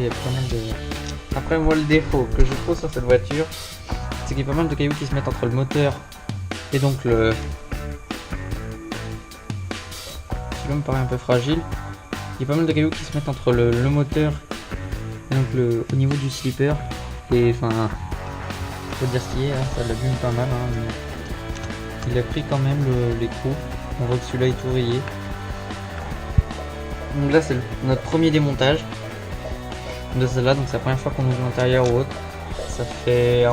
il y a pas mal de... Après moi le défaut que je trouve sur cette voiture, c'est qu'il y a pas mal de cailloux qui se mettent entre le moteur et donc le... Celui-là me paraît un peu fragile. Il y a pas mal de cailloux qui se mettent entre le moteur et donc au niveau du slipper. Et enfin, faut dire ce qui est, hein, ça l'abîme pas mal. Hein, mais il a pris quand même les coups. On voit que celui-là est tout rayé. Donc là c'est notre premier démontage de celle-là, donc c'est la première fois qu'on ouvre l'intérieur ou autre. Ça fait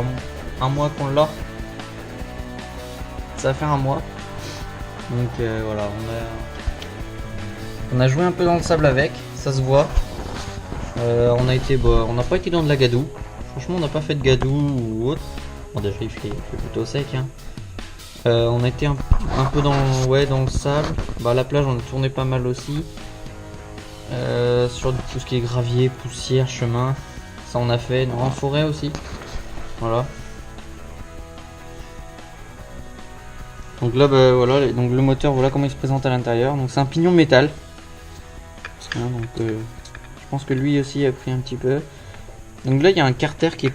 un mois qu'on l'a. Ça va faire un mois. Donc voilà, on a joué un peu dans le sable avec, ça se voit. On n'a pas été dans de la gadoue. Franchement, on n'a pas fait de gadoue ou autre. Bon, déjà, il fait plutôt sec. Hein. On a été un peu dans le sable. Bah, à la plage, on a tourné pas mal aussi. Sur tout ce qui est gravier, poussière, chemin. Ça, on a fait. En forêt aussi. Voilà. Donc là, bah, voilà. Donc le moteur, voilà comment il se présente à l'intérieur. Donc c'est un pignon métal. Hein, donc je pense que lui aussi a pris un petit peu. Donc là il y a un carter qui est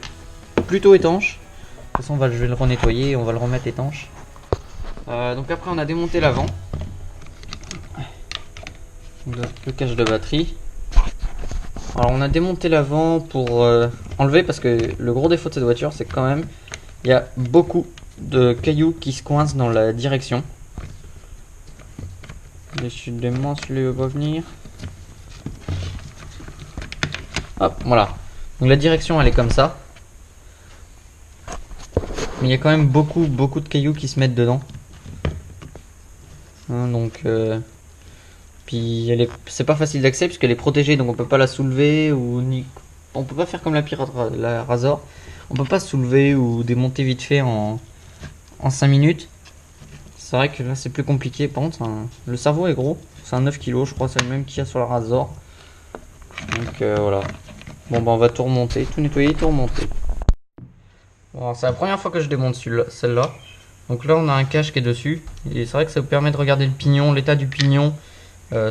plutôt étanche. De toute façon je vais le renettoyer et on va le remettre étanche. Donc après on a démonté l'avant. Le cache de batterie. Alors on a démonté l'avant pour enlever, parce que le gros défaut de cette voiture c'est quand même il y a beaucoup de cailloux qui se coincent dans la direction. Décidément celui-là va venir. Hop, voilà. Donc la direction elle est comme ça. Mais il y a quand même beaucoup de cailloux qui se mettent dedans. Hein, donc puis c'est pas facile d'accès puisqu'elle est protégée, donc on peut pas la soulever on peut pas faire comme la Razor. On peut pas soulever ou démonter vite fait en 5 minutes. C'est vrai que là c'est plus compliqué. Par contre le cerveau est gros. C'est un 9 kg je crois, c'est le même qu'il y a sur la Razor. Donc voilà. Bon bah on va tout remonter, tout nettoyer, tout remonter. Bon, c'est la première fois que je démonte celle-là. Donc là on a un cache qui est dessus. Et c'est vrai que ça vous permet de regarder le pignon, l'état du pignon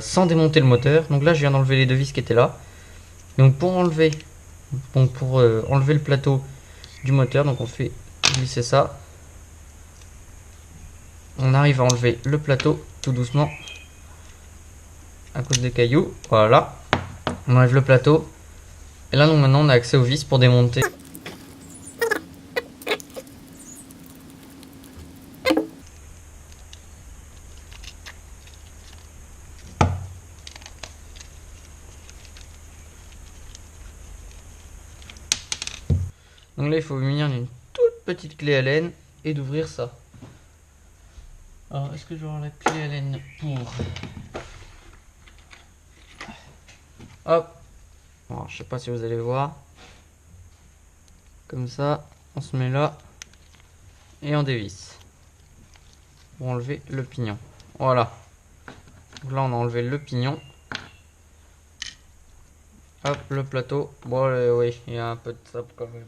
sans démonter le moteur. Donc là je viens d'enlever les deux vis qui étaient là. Donc pour enlever le plateau du moteur, donc on fait glisser ça. On arrive à enlever le plateau tout doucement à cause des cailloux. Voilà. On enlève le plateau. Et là donc maintenant on a accès aux vis pour démonter. Donc là il faut munir d'une toute petite clé Allen et d'ouvrir ça. Alors est-ce que je vais avoir la clé Allen pour... Hop. Alors, je sais pas si vous allez voir. Comme ça, on se met là et on dévisse pour enlever le pignon. Voilà. Donc là, on a enlevé le pignon. Hop, le plateau. Bon, oui, il y a un peu de sable quand même.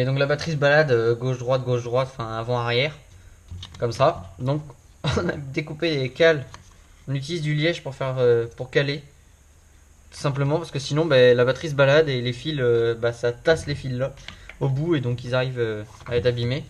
Et donc la batterie se balade gauche droite, enfin avant arrière, comme ça. Donc on a découpé les cales. On utilise du liège pour faire pour caler, tout simplement parce que sinon bah, la batterie se balade et les fils, bah, ça tasse les fils là au bout et donc ils arrivent à être abîmés.